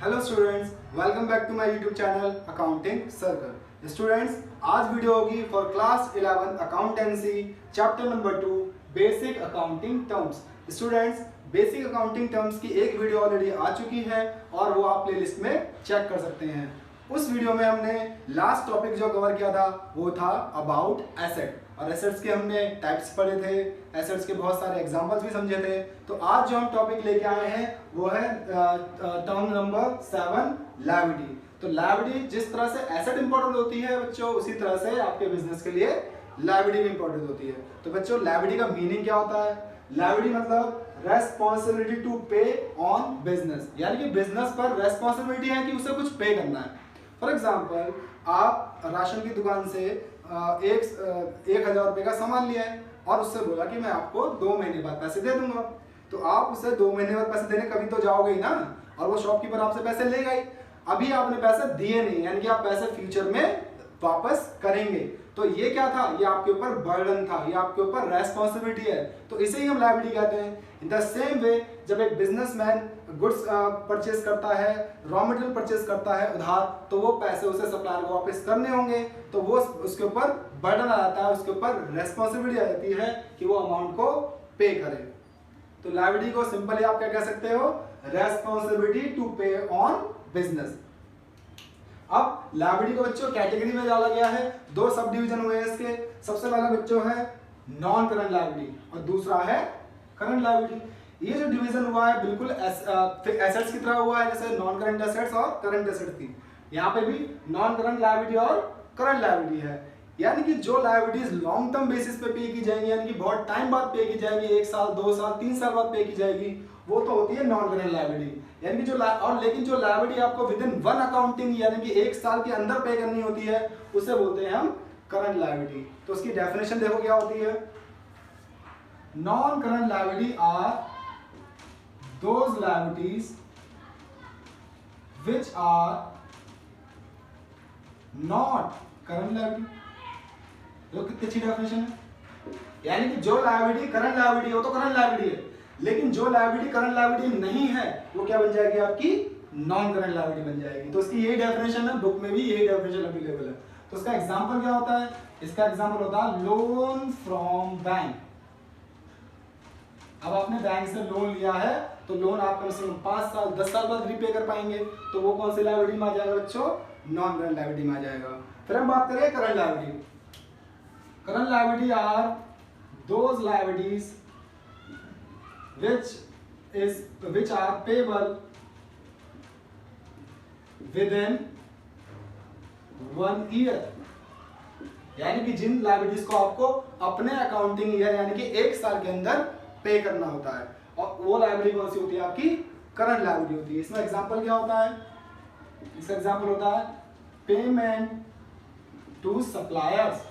Hello students, welcome back to my YouTube channel accounting circle. Students, आज video होगी for class 11 accountancy chapter number 2 basic accounting terms. Students, basic accounting terms की एक video already आ चुकी है और वो आप प्लेलिस्ट में चेक कर सकते हैं। उस वीडियो में हमने लास्ट टॉपिक जो कवर किया था वो था अबाउट एसेट, और एसेट्स के हमने टाइप्स पढ़े थे, एसेट्स के बहुत सारे एग्जांपल्स भी समझे थे। तो आज जो हम टॉपिक लेके आए हैं वो है टर्म नंबर 7 लायबिलिटी। तो लायबिलिटी जिस तरह से एसेट इंपॉर्टेंट होती है बच्चों, उसी तरह से आपके बिजनेस के लिए लायबिलिटी भी इंपॉर्टेंट होती है। तो बच्चों, लायबिलिटी का मीनिंग क्या होता है? लायबिलिटी मतलब रेस्पॉन्सिबिलिटी टू पे ऑन बिजनेस, यानी कि बिजनेस पर रेस्पॉन्सिबिलिटी है कि उसे कुछ पे करना है। फॉर एग्जाम्पल, आप राशन की दुकान से 1,000 रुपये का सामान लिया है और उससे बोला कि मैं आपको 2 महीने बाद पैसे दे दूंगा। तो आप उसे 2 महीने बाद पैसे देने कभी तो जाओगे ही ना, और वो शॉपकीपर आपसे पैसे लेगा ही। अभी आपने पैसे दिए नहीं, यानी कि आप पैसे फ्यूचर में वापस करेंगे। तो ये क्या था? ये आपके ऊपर बर्डन था, ये आपके ऊपर रेस्पॉन्सिबिलिटी है। तो इसे ही हम लायबिलिटी कहते हैं। इन द सेम वे, जब एक बिजनेसमैन गुड्स परचेज करता है, रॉ मटेरियल परचेज करता है उधार, तो वो पैसे उसे सप्लायर को वापस करने होंगे, तो वो उसके ऊपर बर्डन आ जाता है, उसके ऊपर रेस्पॉन्सिबिलिटी आ जाती है कि वो अमाउंट को पे करे। तो लायबिलिटी को सिंपली आप क्या कह सकते हो? रेस्पॉन्सिबिलिटी टू पे ऑन बिजनेस। अब लायबिलिटी को बच्चों कैटेगरी में डाला गया है, 2 सब डिवीजन हुए हैं इसके। सबसे पहला बच्चों है नॉन करंट लायबिलिटी और दूसरा है करंट लायबिलिटी। ये जो डिवीजन हुआ है बिल्कुल एसेट्स की तरह हुआ है, जैसे नॉन करंट एसेट्स और करंट एसेट्स थी। यहाँ पे भी नॉन करंट लायबिलिटी और करंट लायबिलिटी है, यानी कि जो लायबिलिटीज लॉन्ग टर्म बेसिस पे पे की जाएंगी, यानी कि बहुत टाइम बाद पे की जाएंगी, 1 साल 2 साल 3 साल बाद पे की जाएगी, वो तो होती है नॉन करंट लायबिलिटी। यानी कि लेकिन जो लायबिलिटी आपको विद इन 1 अकाउंटिंग यानी कि 1 साल के अंदर पे करनी होती है, उसे बोलते हैं हम करंट लायबिलिटी। तो उसकी डेफिनेशन देखो क्या होती है। Non current liability are those liabilities which are not current liability. देखो कितनी अच्छी डेफिनेशन है, यानी कि जो लायबिलिटी करंट लायबिलिटी हो तो करंट लायबिलिटी है, लेकिन जो लायबिलिटी करंट लायबिलिटी नहीं है वो क्या बन जाएगी? आपकी नॉन करंट लायबिलिटी बन जाएगी। तो इसकी यही डेफिनेशन है, बुक में भी यही डेफिनेशन अवेलेबल है। तो इसका एग्जांपल क्या होता है? इसका एग्जांपल होता है लोन फ्रॉम बैंक। अब आपने बैंक से लोन लिया है तो लोन आप कम से कम 5 साल 10 साल बाद रीपे कर पाएंगे, तो वो कौन सी लायबिलिटी में आ जाएगा बच्चों? नॉन करंट लायबिलिटी में आ जाएगा। फिर हम बात करें current liability. Current liability are those liabilities which are payable within 1 year, यानी कि जिन लायबिलिटीज को आपको अपने अकाउंटिंग ईयर यानी कि 1 साल के अंदर पे करना होता है, और वो लायबिलिटी कौन सी होती है? आपकी करंट लायबिलिटी होती है। इसमें एग्जांपल क्या होता है? इसका एग्जांपल होता है पेमेंट टू सप्लायर्स,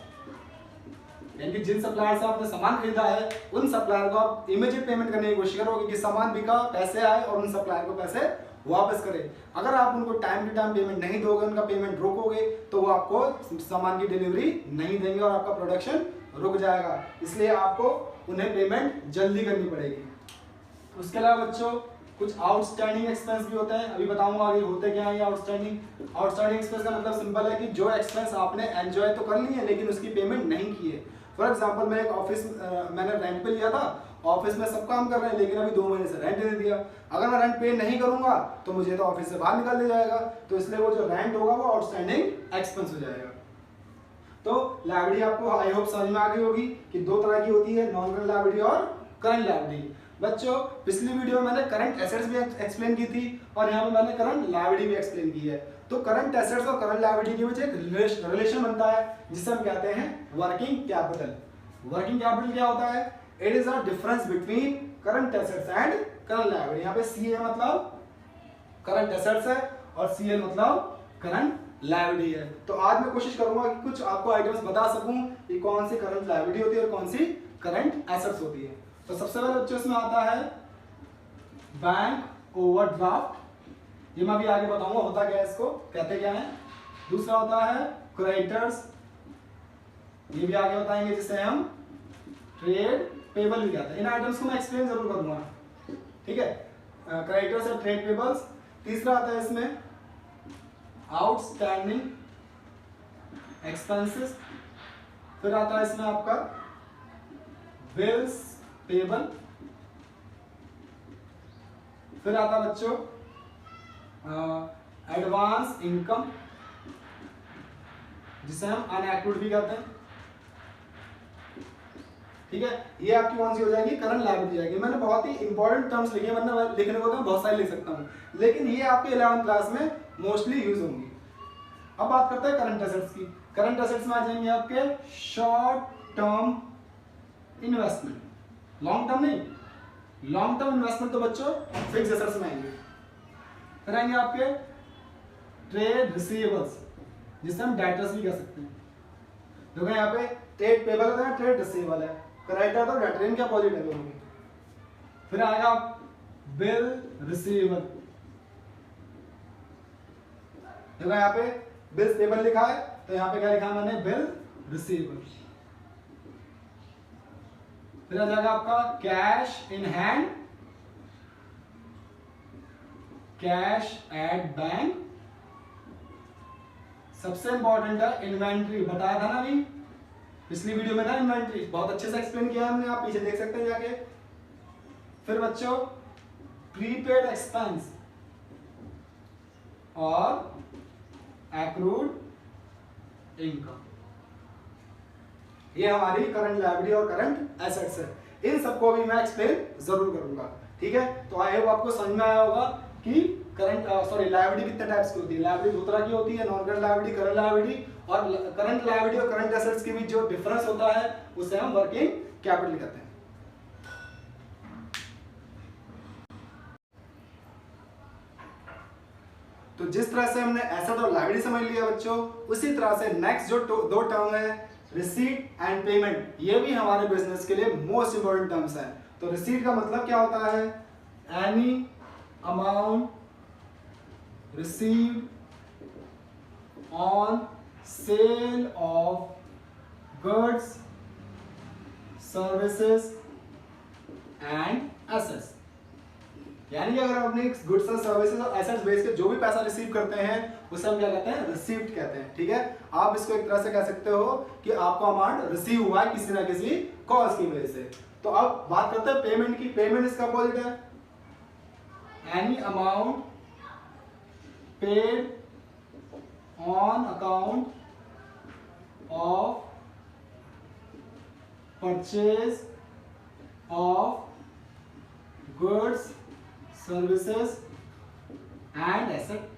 यानी कि जिन सप्लायर से आपने सामान खरीदा है उन सप्लायर को आप इमीडिएट पेमेंट करने की कोशिश करोगे कि सामान बिका, पैसे आए और उन सप्लायर को पैसे वापस करें। अगर आप उनको टाइम टू टाइम पेमेंट नहीं दोगे, उनका पेमेंट रोकोगे, तो वो आपको सामान की डिलीवरी नहीं देंगे और आपका प्रोडक्शन रुक जाएगा। इसलिए आपको उन्हें पेमेंट जल्दी करनी पड़ेगी। उसके अलावा बच्चों कुछ आउटस्टैंडिंग एक्सपेंस भी होते हैं, अभी बताऊंगा आगे होते क्या है ये आउटस्टैंडिंग। आउटस्टैंडिंग एक्सपेंस का मतलब सिंपल है कि जो एक्सपेंस आपने एंजॉय तो कर ली है लेकिन उसकी पेमेंट नहीं की है। फॉर एग्जाम्पल, मैं एक ऑफिस मैंने रेंट पे लिया था, ऑफिस में सब काम कर रहे हैं लेकिन अभी 2 महीने से रेंट नहीं दिया। अगर मैं रेंट पे नहीं करूंगा तो मुझे तो ऑफिस से बाहर निकाल दिया जाएगा, तो इसलिए वो जो रेंट होगा वो आउटस्टैंडिंग एक्सपेंस हो जाएगा। तो लायबिलिटी आपको आई होप समझ में आ गई होगी कि 2 तरह की होती है, नॉन करंट लायबिलिटी और करंट लायबिलिटी। बच्चों, पिछली वीडियो में मैंने करंट एसेट्स भी एक्सप्लेन की थी और यहाँ पे मैंने करंट लायबिलिटी भी एक्सप्लेन की है। तो करंट एसेट्स और करंट लायबिलिटी के बीच एक रिलेशन बनता है जिसे हम कहते हैं वर्किंग कैपिटल। वर्किंग कैपिटल क्या होता है? It is a difference between current assets and current liability. यहाँ पे CA मतलब करंट एसेट्स है और CL मतलब करंट लायबिलिटी है। तो आज मैं कोशिश करूंगा कि कुछ आपको आइटम्स बता सकूं कि कौन सी करंट लायबिलिटी होती है और कौन सी करंट एसेट्स होती है। तो सबसे पहले बच्चों इसमें आता है बैंक ओवरड्राफ्ट, ये मैं भी आगे बताऊंगा होता क्या है, इसको कहते क्या है। दूसरा होता है क्रेडिटर्स, ये भी आगे बताएंगे, जिसे हम ट्रेड पेबल भी कहते हैं। इन आइटम्स को मैं एक्सप्लेन जरूर करूंगा, ठीक है। क्रेडिटर्स और ट्रेड पेबल्स। तीसरा आता है इसमें आउटस्टैंडिंग एक्सपेंसेस। फिर आता है इसमें आपका बिल्स पेबल। फिर आता है बच्चों एडवांस इनकम, जिसे हम अनएक्रूड भी कहते हैं। ठीक है, ये आपकी कौन सी हो जाएगी, करंट लायबिलिटी जाएगी। मैंने बहुत ही इंपॉर्टेंट टर्म्स लिखे, वरना लिखने को तो मैं बहुत सारे लिख सकता हूँ, लेकिन ये आपके 11th क्लास में मोस्टली यूज होंगी। अब बात करते हैं करंट एसेट्स की। करंट एसेट्स में आ जाएंगे आपके short term investment, long term नहीं, लॉन्ग टर्म इन्वेस्टमेंट तो बच्चों फिक्स एसेट्स में आएंगे। फिर आएंगे आपके ट्रेड रिसीवेबल्स, जिसे हम डेटर्स भी कह सकते हैं। देखो यहाँ पे ट्रेड पेबल है, ट्रेड रिसीवेबल है, क्रेडिटर तो डेटर, इनके अपोजिट है दोनों के। फिर आएगा बिल रिसीवेबल। देखो यहाँ पे बिल्स पेबल लिखा है, तो यहाँ पे क्या लिखा है मैंने, बिल रिसीवेबल। फिर आ जाएगा आपका cash in hand, cash at bank. सबसे इंपॉर्टेंट है इन्वेंट्री, बताया था ना अभी पिछली वीडियो में ना, इन्वेंट्री बहुत अच्छे से एक्सप्लेन किया हमने, आप पीछे देख सकते हैं जाके। फिर बच्चों प्रीपेड एक्सपेंस और एक्रूड इनकम, ये हमारी करंट लायबिलिटी और करंट एसेट्स है। इन सबको भी मैं एक्सप्लेन जरूर करूंगा। ठीक है, तो आई होप आपको समझ में आया होगा कि करंट लायबिलिटी कितने टाइप्स की होती है। लायबिलिटी दो तरह की होती है, non current liability, current liability. और करंट लायबिलिटी और करंट एसेट्स के बीच जो डिफरेंस होता है उसे हम वर्किंग कैपिटल कहते हैं। तो जिस तरह से हमने एसेट और लायबिलिटी समझ लिया बच्चों, उसी तरह से नेक्स्ट जो दो टर्म है रिसीट एंड पेमेंट, ये भी हमारे बिजनेस के लिए मोस्ट इंपोर्टेंट टर्म्स हैं। तो रिसीट का मतलब क्या होता है, any amount received on sale of goods services and assets. यानी कि अगर हम अपने गुड्स एंड सर्विसेज और एसेट्स बेच के जो भी पैसा रिसीव करते हैं उसे हम क्या कहते हैं, रिसीव्ड कहते हैं। ठीक है, आप इसको एक तरह से कह सकते हो कि आपको अमाउंट रिसीव हुआ है किसी ना किसी कॉज की वजह से। तो अब बात करते हैं पेमेंट की। पेमेंट इसका अपोजिट है any amount paid on account of purchase of goods services and asset.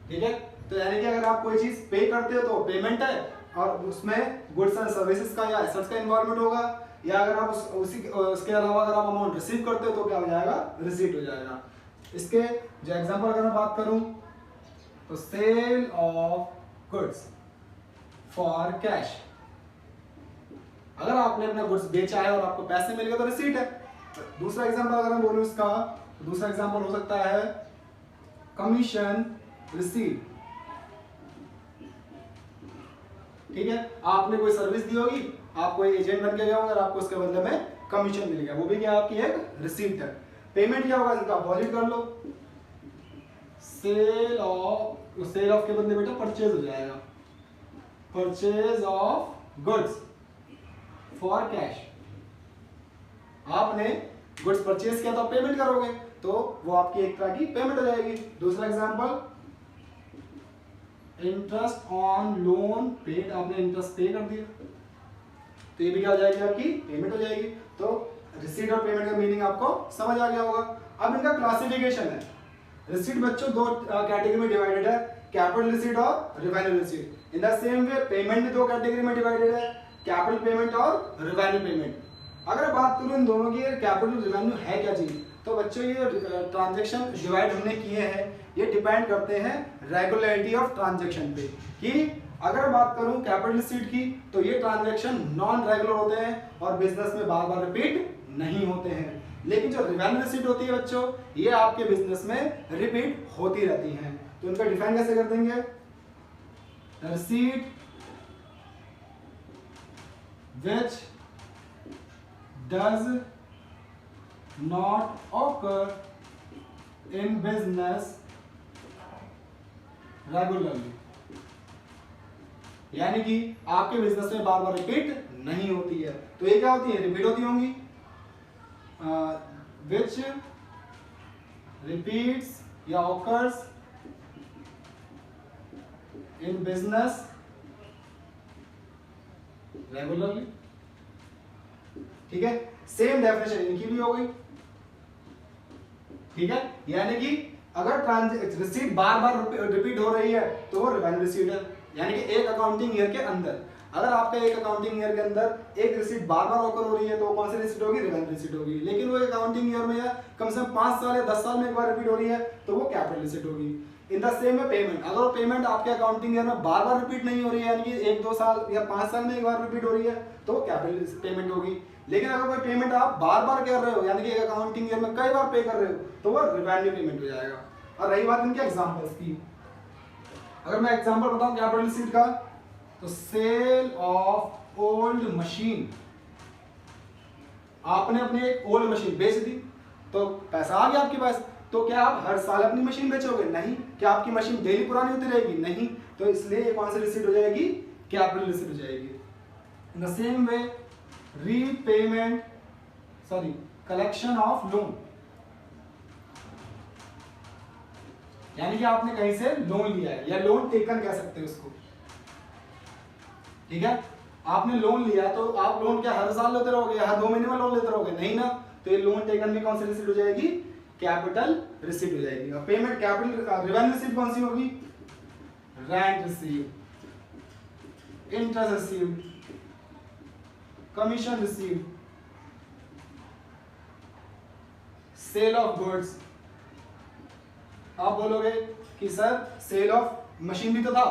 ठीक है, तो यानी कि अगर आप कोई चीज पे करते हो तो पेमेंट है, और उसमें गुड्स एंड सर्विसेज का या एसेट्स का इन्वॉल्वमेंट होगा, या अगर आप उसके अलावा अगर आप अमाउंट रिसीव करते हो तो क्या हो जाएगा, रिसीट हो जाएगा। इसके जो एग्जांपल अगर मैं बात करूं तो sale of goods for cash, अगर आपने अपना गुड्स बेचा है और आपको पैसे मिल गए तो रिसीट है। दूसरा एग्जांपल अगर मैं बोलूं इसका, तो दूसरा एग्जांपल हो सकता है कमीशन रिसीव। ठीक है, आपने कोई सर्विस दी होगी, आप कोई एजेंट बन के गए होंगे और आपको उसके बदले में कमीशन मिल गया, वो भी क्या आपकी एक रिसीट है। पेमेंट क्या होगा, इसका अपोजिट कर लो, सेल ऑफ के बदले बेटा परचेज हो जाएगा, purchase of goods for cash. आपने गुड्स परचेज किया तो आप पेमेंट करोगे, तो वो आपकी एक तरह की पेमेंट हो जाएगी। दूसरा example interest on loan paid, आपने इंटरेस्ट पे कर दिया तो ये भी क्या हो जाएगी, आपकी पेमेंट हो जाएगी। तो रिसीट और पेमेंट का मीनिंग आपको समझ आ गया होगा। अब इनका क्लासिफिकेशन है। रिसीट बच्चों दो कैटेगरी में डिवाइडेड है, कैपिटल रिसीट और revenue receipt. In the same way payment भी दो कैटेगरी में डिवाइडेड है, कैपिटल पेमेंट और रिवेन्यू पेमेंट। अगर बात करूं इन दोनों की, कैपिटल रिवेन्यू है क्या चीज, तो बच्चों ये ट्रांजैक्शन डिवाइड हमने किए हैं, ये डिपेंड करते हैं रेगुलरिटी ऑफ ट्रांजैक्शन पे। कि अगर बात करूं कैपिटल रिसीट की, तो ये ट्रांजैक्शन नॉन रेगुलर होते हैं और बिजनेस में बार बार रिपीट नहीं होते हैं। लेकिन जो रिवेन्यू रिसीट होती है बच्चों, ये आपके बिजनेस में रिपीट होती रहती हैं। तो इनका डिफाइन कैसे कर देंगे, receipt which does not occur in business regularly, यानी कि आपके बिजनेस में बार बार रिपीट नहीं होती है। तो ये क्या होती है? रिपीट होती होंगी, विच रिपीट्स या ऑकर्स इन बिजनेस रेगुलरली। ठीक है, सेम डेफिनेशन इनकी भी हो गई। ठीक है, यानी कि अगर रिसीट बार बार रिपीट हो रही है तो वो रिवेन्यू रिसीट है, यानी कि एक अकाउंटिंग ईयर के अंदर अगर आपका एक अकाउंटिंग ईयर के अंदर एक रिसीट बार बार ऑकर हो रही है तो कौन सी रिसीट होगी? रिवेन्यू रिसीट होगी। लेकिन वो अकाउंटिंग ईयर में या कम से कम 5 साल या 10 साल में एक बार रिपीट हो रही है तो वो कैपिटल रिसीट होगी। इन द सेम में पेमेंट, अगर वो पेमेंट आपके अकाउंटिंग ईयर में बार बार रिपीट नहीं हो रही है, यानी कि 1-2 साल या 5 साल में एक बार रिपीट हो रही है तो वो कैपिटल पेमेंट होगी। लेकिन अगर कोई पेमेंट आप बार बार कर रहे हो, यानी कि एक अकाउंटिंग ईयर में कई बार पे कर रहे हो, तो वो रिवेन्यू पेमेंट हो जाएगा। और रही बात इनके एग्जांपल्स की, अगर मैं एग्जांपल बताऊं कैपिटल रिसीट का, तो सेल ऑफ ओल्ड मशीन, आपने अपनी एक ओल्ड मशीन बेच दी तो पैसा आ गया आपके पास, तो क्या आप हर साल अपनी मशीन बेचोगे? नहीं। क्या आपकी मशीन डेली पुरानी होती रहेगी? नहीं। तो इसलिए ये कौन सी रिसीट हो जाएगी? कैपिटल रिसीट हो जाएगी। In the same way repayment collection of loan, यानी कि आपने कहीं से लोन लिया है या लोन टेकन कह सकते हैं उसको। ठीक है, आपने लोन लिया तो आप लोन क्या हर साल लेते रहोगे या हर 2 महीने में लोन लेते रहोगे? नहीं ना। तो ये लोन टेकन में कौन सी रिसीट हो जाएगी? कैपिटल रिसीट हो जाएगी। और पेमेंट कैपिटल रिवेन्यू रिसीट कौन सी होगी? Rent receive, interest receive, commission receive, sale of goods. आप बोलोगे कि सर सेल ऑफ मशीन भी तो था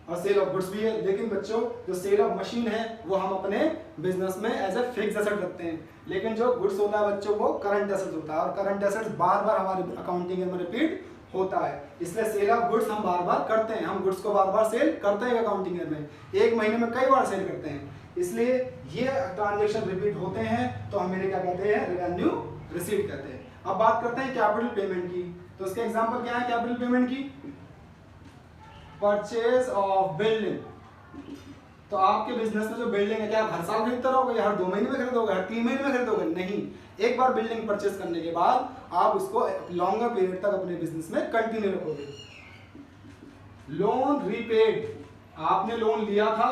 और सेल ऑफ गुड्स भी है, लेकिन बच्चों जो सेल ऑफ मशीन है वो हम अपने बिजनेस में एज ए फिक्स एसेट रखते हैं, लेकिन जो गुड्स होता है बच्चों वो करंट एसेट होता है, और करंट एसेट बार बार हमारे अकाउंटिंग में रिपीट होता है। इसलिए सेल ऑफ गुड्स हम बार बार करते हैं, हम गुड्स को बार बार सेल करते हैं अकाउंटिंग में, एक महीने में कई बार सेल करते हैं, इसलिए ये ट्रांजेक्शन रिपीट होते हैं तो हम इन्हें क्या कहते हैं? रिवेन्यू रिसीट कहते हैं। अब बात करते हैं कैपिटल पेमेंट की, तो इसके एग्जांपल क्या है कैपिटल पेमेंट की? परचेज ऑफ बिल्डिंग, तो आपके बिजनेस में जो बिल्डिंग है क्या आप हर साल खरीदते रहोगे या हर 2 महीने में खरीदोगे, हर 3 महीने में खरीदोगे? नहीं। एक बार बिल्डिंग परचेज करने के बाद आप उसको लॉन्गर पीरियड तक अपने बिजनेस में कंटिन्यू रखोगे। लोन रीपेड, आपने लोन लिया था,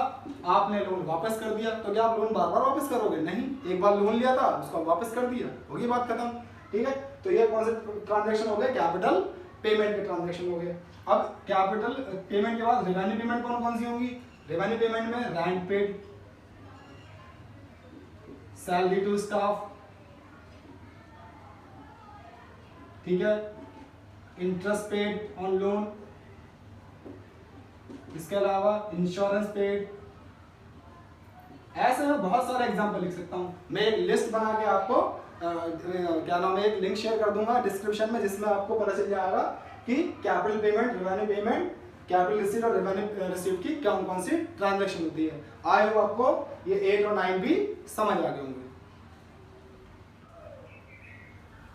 आपने लोन वापस कर दिया, तो क्या आप लोन बार बार वापस करोगे? नहीं। एक बार लोन लिया था उसको वापस कर दिया, होगी बात खत्म। ठीक है, तो ये कौन से ट्रांजैक्शन हो गए? कैपिटल पेमेंट के ट्रांजैक्शन हो गए। अब कैपिटल पेमेंट के बाद रिवेन्यू पेमेंट कौन कौन सी होंगी? रिवेन्यू पेमेंट में rent paid, salary to staff, ठीक है, इंटरेस्ट पेड ऑन लोन, इसके अलावा इंश्योरेंस पेड। ऐसे मैं बहुत सारे एग्जांपल लिख सकता हूं। मैं एक लिस्ट बना के आपको क्या नाम है, एक लिंक शेयर कर दूंगा डिस्क्रिप्शन में, जिसमें आपको पता चल जाएगा कि capital payment, revenue payment, capital receipt और रिवेन्यू रिसीट की कौन कौन सी ट्रांजैक्शन होती है। आई होप आपको ये 8 और 9 भी समझ आ गए होंगे।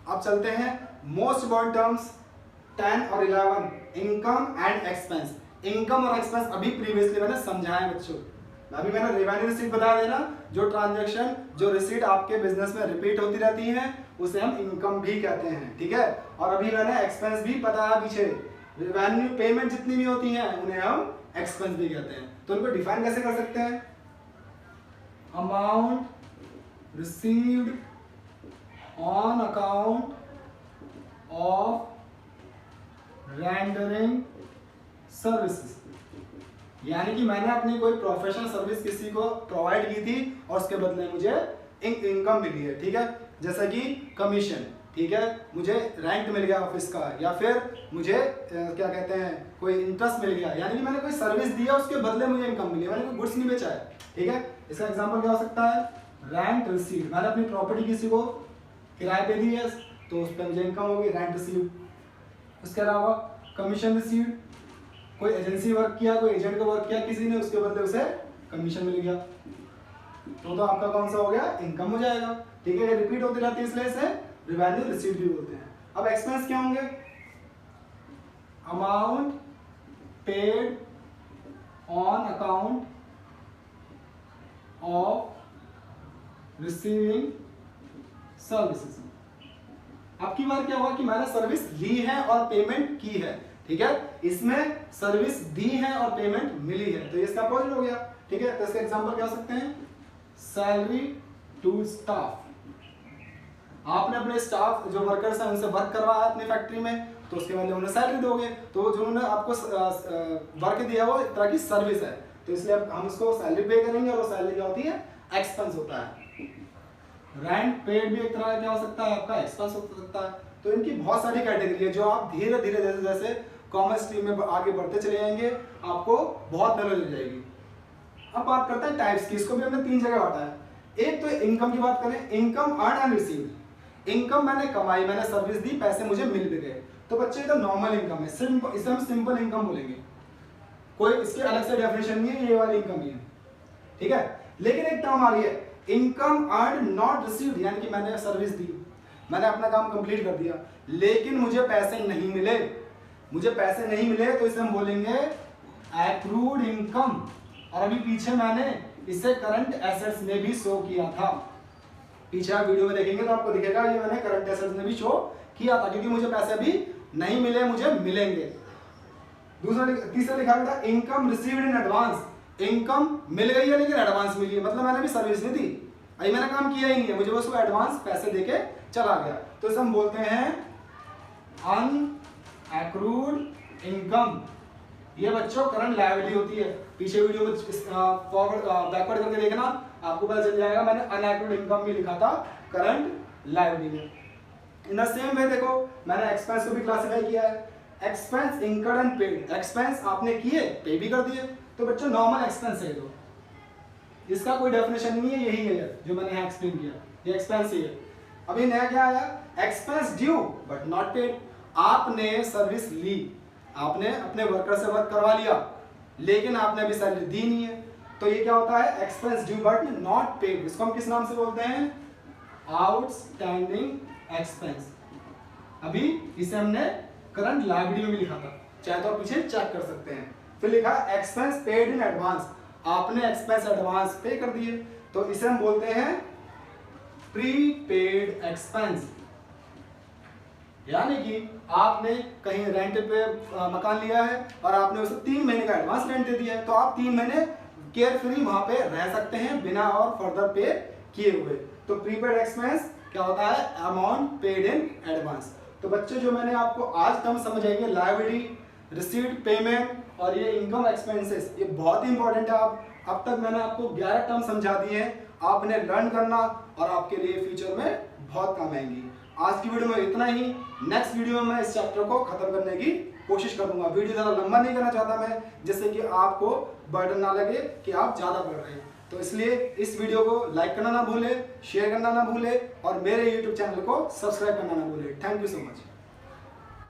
अब चलते हैं मोस्ट इंपॉर्टेंट टर्म्स 10 और 11, इनकम एंड एक्सपेंस। इनकम और एक्सपेंस अभी प्रीवियसली मैंने समझाया बच्चों, अभी मैंने रिवेन्यू रिसीट बता देना, जो ट्रांजैक्शन जो रिसीट आपके बिजनेस में रिपीट होती रहती है उसे हम इनकम भी कहते हैं। ठीक है, और अभी मैंने एक्सपेंस भी बताया पीछे, रिवेन्यू पेमेंट जितनी भी होती हैं उन्हें हम एक्सपेंस भी कहते हैं। तो उनको डिफाइन कैसे कर सकते हैं? Amount received on account of rendering services, यानी कि मैंने अपनी कोई प्रोफेशनल सर्विस किसी को प्रोवाइड की थी और उसके बदले मुझे इनकम मिली है। ठीक है, जैसे कि कमीशन, ठीक है, मुझे रेंट मिल गया ऑफिस का, या फिर मुझे क्या कहते हैं कोई इंटरेस्ट मिल गया, यानी कि मैंने कोई सर्विस दिया उसके बदले मुझे इनकम मिली, मैंने कोई गुड्स नहीं बेचा है। ठीक है, इसका एग्जांपल क्या हो सकता है? रेंट रिसीव, मैंने अपनी प्रॉपर्टी किसी को किराए पे दी है तो उस पर मुझे इनकम होगी, रेंट रिसीव। उसके अलावा कमीशन रिसीव, कोई एजेंसी वर्क किया, कोई एजेंट का वर्क किया किसी ने, उसके बदले उसे कमीशन मिल गया, तो आपका कौन सा हो गया? इनकम हो जाएगा। ठीक है, ये रिपीट होती रहती है इसलिए इसे रिवेन्यू रिसीट भी बोलते हैं। अब एक्सपेंस क्या होंगे? Amount paid on account of receiving services. अब की बार क्या हुआ कि मैंने सर्विस ली है और पेमेंट की है, ठीक है, इसमें सर्विस दी है और पेमेंट मिली है, तो इसका अपोजिट हो गया, ठीक है। तो इसके एग्जांपल क्या हो सकते हैं, सैलरी टू स्टाफ। आपने अपने स्टाफ जो वर्कर्स हैं उनसे वर्क करवाया अपनी फैक्ट्री में, तो उसके बाद उन्हें सैलरी दोगे, तो जो उन्होंने आपको वर्क दिया वो एक तरह की सर्विस है, तो इसलिए हम उसको सैलरी पे करेंगे, और वो सैलरी क्या होती है, एक्सपेंस होता है। रेंट पेड भी एक तरह का क्या हो सकता है, आपका एक्सपेंस हो सकता है। तो इनकी बहुत सारी कैटेगरी है जो आप धीरे धीरे जैसे जैसे कॉमर्स स्ट्रीम में आगे बढ़ते चले जाएंगे आपको बहुत नॉलेज हो जाएगी। अब बात करते हैं टाइप्स की, इसको भी हमने 3 जगह बांटा है। एक तो इनकम की बात करें, income earn and received. Income मैंने कमाई, मैंने सर्विस दी, पैसे मुझे मिल भी गए, तो बच्चे ये तो नॉर्मल इनकम है, इसे हम सिंपल इनकम बोलेंगे, कोई इसके अलग से डेफिनेशन नहीं है, ये वाली इनकम ही है, ठीक है। लेकिन एक टर्म आ रही है इनकम अर्न नॉट रिसीव्ड, यानी कि मैंने सर्विस दी, मैंने अपना काम कंप्लीट कर दिया, लेकिन मुझे पैसे नहीं मिले, मुझे पैसे नहीं मिले, तो इसे हम बोलेंगे एक्रूड इनकम। और अभी पीछे मैंने इसे करंट एसेट्स में भी शो किया था, पीछे आप वीडियो में देखेंगे तो आपको दिखेगा ये मैंने करंट एसेट्स में भी शो किया था, क्योंकि मुझे पैसे अभी नहीं मिले, मुझे मिलेंगे। तीसरा लिखा गया था income received in advance. Income मिल गई है लेकिन एडवांस मिली है, मतलब मैंने भी सर्विस नहीं दी, अभी मैंने काम किया ही नहीं है, मुझे बस वो एडवांस पैसे देके चला गया, तो इसे हम बोलते हैं अनएक्रूड इनकम। ये बच्चों करंट लायबिलिटी होती है, पीछे वीडियो में फॉरवर्ड बैकवर्ड करके देखना, आपको पता चल जाएगा मैंने अनएक्रूड इनकम भी लिखा था करंट लायबिलिटी में। इन द सेम वे देखो मैंने एक्सपेंस को भी क्लासिफाई किया है, expense incurred and paid. Expense आपने किए, पे भी कर दिए, तो बच्चों नॉर्मल एक्सपेंस है, तो इसका कोई डेफिनेशन नहीं है, यही है जो मैंने यहाँ एक्सप्लेन किया, ये एक्सपेंस ही है। अभी नया क्या आया, expense due but not paid. आपने सर्विस ली, आपने अपने वर्कर से वर्क करवा लिया, लेकिन आपने अभी सैलरी दी नहीं है, तो ये क्या होता है, expense due but not paid. इसको हम किस नाम से बोलते हैं, आउटस्टैंडिंग एक्सपेंस। अभी इसे हमने करंट लायबिलिटी में भी लिखा था, चाहे तो आप पीछे चेक कर सकते हैं। फिर लिखा एक्सपेंस पेड इन एडवांस, आपने एक्सपेंस एडवांस पे कर दिए, तो इसे हम बोलते हैं प्रीपेड एक्सपेंस। यानी कि आपने कहीं रेंट पे मकान लिया है और आपने उसे 3 महीने का एडवांस रेंट दे दिया है, तो आप 3 महीने केयर फ्री वहां पे रह सकते हैं बिना और फर्दर पे किए हुए। तो प्रीपेड एक्सपेंस क्या होता है, अमाउंट पेड इन एडवांस। तो बच्चे जो मैंने आपको आज टर्म समझाएंगे, लायबिलिटी, रिसीव्ड, पेमेंट और ये इनकम एक्सपेंसेस, ये बहुत ही इंपॉर्टेंट है। अब तक मैंने आपको 11 टर्म समझा दिए हैं, आप इन्हें लर्न करना और आपके लिए फ्यूचर में बहुत काम आएंगी। आज की वीडियो में इतना ही, नेक्स्ट वीडियो में मैं इस चैप्टर को खत्म करने की कोशिश करूंगा। वीडियो ज़्यादा लंबा नहीं करना चाहता मैं, जिससे कि आपको बर्डन ना लगे कि आप ज़्यादा पढ़ रहे हैं, तो इसलिए इस वीडियो को लाइक करना ना भूले, शेयर करना ना भूले और मेरे यूट्यूब चैनल को सब्सक्राइब करना ना भूले। Thank you so much.